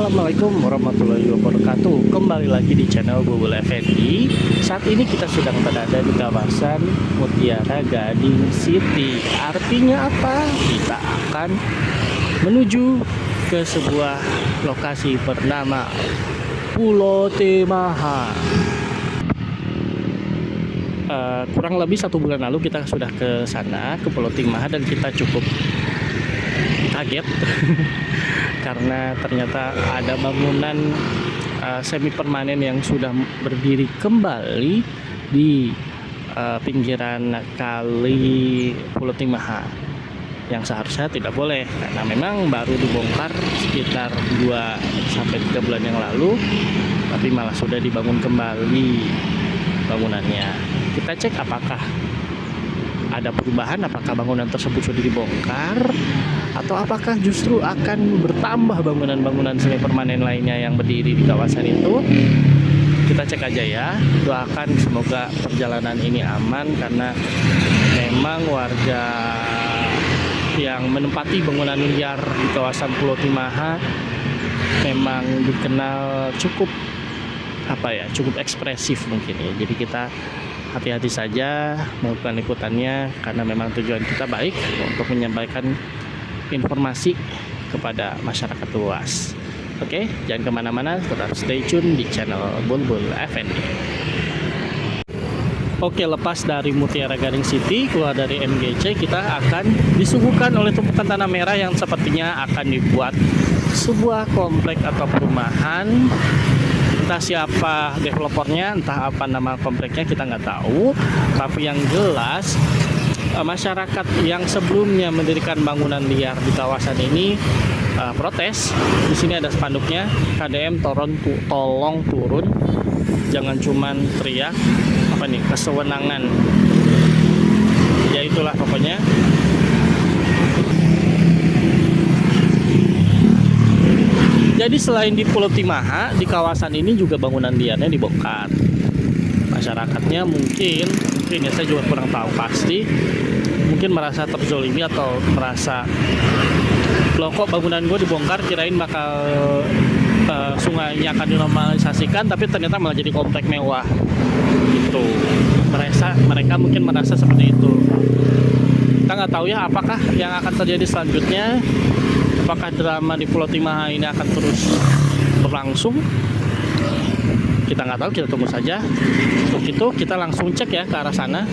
Assalamualaikum warahmatullahi wabarakatuh. Kembali lagi di channel Bubul Effendi. Saat ini kita sedang berada di kawasan Mutiara Gading City. Artinya apa? Kita akan menuju ke sebuah lokasi bernama Pulau Temaha. Kurang lebih 1 bulan lalu kita sudah ke sana, ke Pulau Temaha, dan kita cukup kaget karena ternyata ada bangunan semi permanen yang sudah berdiri kembali di pinggiran kali Pulau Temaha, yang seharusnya tidak boleh karena memang baru dibongkar sekitar 2-3 bulan yang lalu, tapi malah sudah dibangun kembali bangunannya. Kita cek apakah ada perubahan, apakah bangunan tersebut sudah dibongkar atau apakah justru akan bertambah bangunan-bangunan semi permanen lainnya yang berdiri di kawasan itu. Kita cek aja ya, doakan semoga perjalanan ini aman karena memang warga yang menempati bangunan liar di kawasan Pulau Temaha memang dikenal cukup cukup ekspresif mungkin ya. Jadi kita hati-hati saja melakukan liputannya karena memang tujuan kita baik untuk menyampaikan informasi kepada masyarakat luas. Oke, jangan kemana-mana, tetap stay tune di channel Bubul Effendi. Oke, lepas dari Mutiara Gading City, keluar dari MGC, kita akan disuguhkan oleh tumpukan tanah merah yang sepertinya akan dibuat sebuah komplek atau perumahan. Entah siapa developernya, entah apa nama kompleknya, kita nggak tahu. Tapi yang jelas masyarakat yang sebelumnya mendirikan bangunan liar di kawasan ini protes. Di sini ada spanduknya, KDM tolong turun, jangan cuman teriak kesewenangan. Ya itulah pokoknya. Jadi selain di Pulau Temaha, di kawasan ini juga bangunan liarnya dibongkar. Masyarakatnya mungkin ya, saya juga kurang tahu pasti, mungkin merasa terzolimi atau merasa loh kok bangunan gue dibongkar, kirain bakal sungainya akan dinormalisasikan, tapi ternyata malah jadi komplek mewah gitu. Mereka mungkin merasa seperti itu. Kita nggak tahu ya apakah yang akan terjadi selanjutnya. Apakah drama di Pulau Temaha ini akan terus berlangsung? Kita nggak tahu, kita tunggu saja. Untuk itu kita langsung cek ya ke arah sana.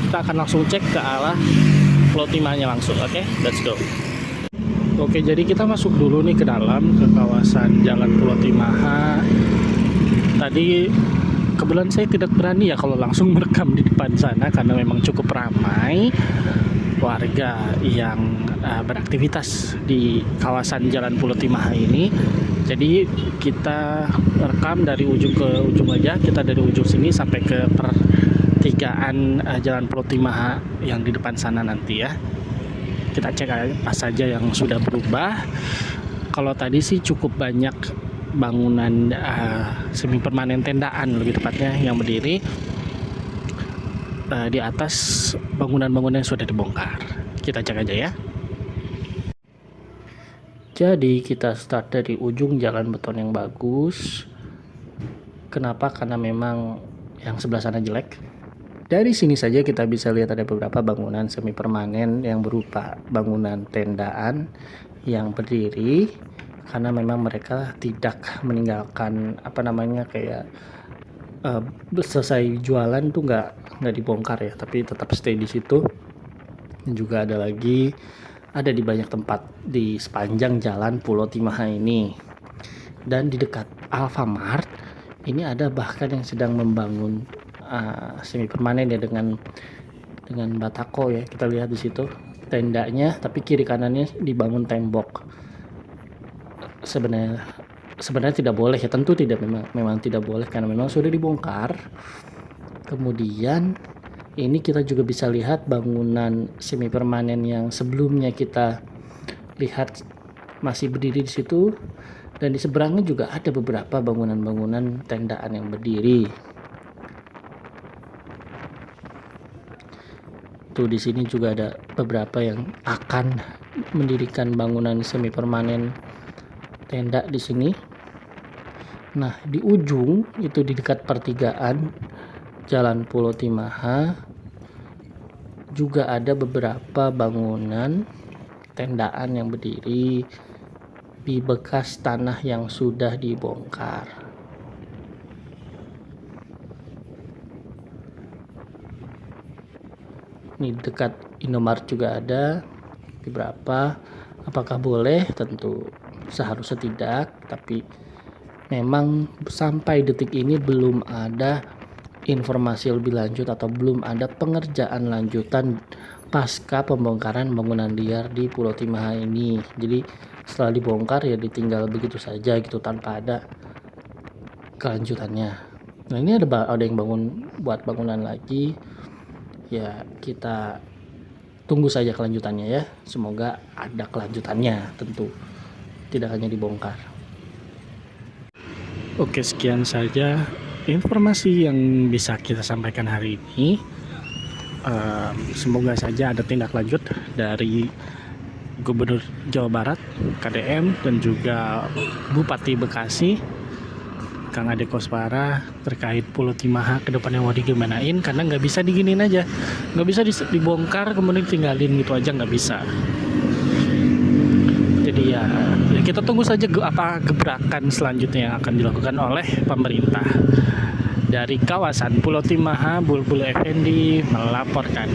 Kita akan langsung cek ke arah Pulau Temahanya langsung. Oke, let's go. Oke, jadi kita masuk dulu nih ke dalam, ke kawasan Jalan Pulau Temaha. Tadi kebetulan saya tidak berani ya kalau langsung merekam di depan sana karena memang cukup ramai warga yang beraktivitas di kawasan Jalan Pulau Temaha ini. Jadi kita rekam dari ujung ke ujung aja. Kita dari ujung sini sampai ke pertigaan Jalan Pulau Temaha yang di depan sana nanti ya. Kita cek apa saja yang sudah berubah. Kalau tadi sih cukup banyak bangunan semi permanen, tendaan lebih tepatnya, yang berdiri di atas bangunan-bangunan yang sudah dibongkar. Kita cek aja ya. Jadi kita start dari ujung jalan beton yang bagus. Kenapa? Karena memang yang sebelah sana jelek. Dari sini saja kita bisa lihat ada beberapa bangunan semi permanen yang berupa bangunan tendaan yang berdiri, karena memang mereka tidak meninggalkan selesai jualan tuh nggak dibongkar ya, tapi tetap stay di situ. Dan juga ada di banyak tempat di sepanjang jalan Pulau Temaha ini. Dan di dekat Alfamart ini ada bahkan yang sedang membangun semi permanen ya, dengan batako ya. Kita lihat di situ tendanya, tapi kiri kanannya dibangun tembok. Sebenarnya tidak boleh ya, tentu memang tidak boleh karena memang sudah dibongkar. Kemudian ini kita juga bisa lihat bangunan semi permanen yang sebelumnya kita lihat masih berdiri di situ, dan di seberangnya juga ada beberapa bangunan-bangunan tendaan yang berdiri. Tuh di sini juga ada beberapa yang akan mendirikan bangunan semi permanen tenda di sini. Nah, di ujung itu di dekat pertigaan Jalan Pulau Timaha juga ada beberapa bangunan tendaan yang berdiri di bekas tanah yang sudah dibongkar. Ini dekat Indomaret juga ada beberapa. Apakah boleh? Tentu seharusnya tidak, tapi memang sampai detik ini belum ada informasi lebih lanjut atau belum ada pengerjaan lanjutan pasca pembongkaran bangunan liar di Pulau Timaha ini. Jadi setelah dibongkar ya ditinggal begitu saja gitu tanpa ada kelanjutannya. Nah, ini ada yang buat bangunan lagi. Ya, kita tunggu saja kelanjutannya ya. Semoga ada kelanjutannya, tentu tidak hanya dibongkar. Oke, sekian saja informasi yang bisa kita sampaikan hari ini. Semoga saja ada tindak lanjut dari Gubernur Jawa Barat, KDM, dan juga Bupati Bekasi, Kang Ade Kospara, terkait Pulau Timaha ke depannya mau digimanain, karena nggak bisa diginin aja, nggak bisa dibongkar kemudian tinggalin gitu aja, nggak bisa. Jadi ya kita tunggu saja apa gebrakan selanjutnya yang akan dilakukan oleh pemerintah. Dari kawasan Pulau Timaha, Bulbul Effendi melaporkan.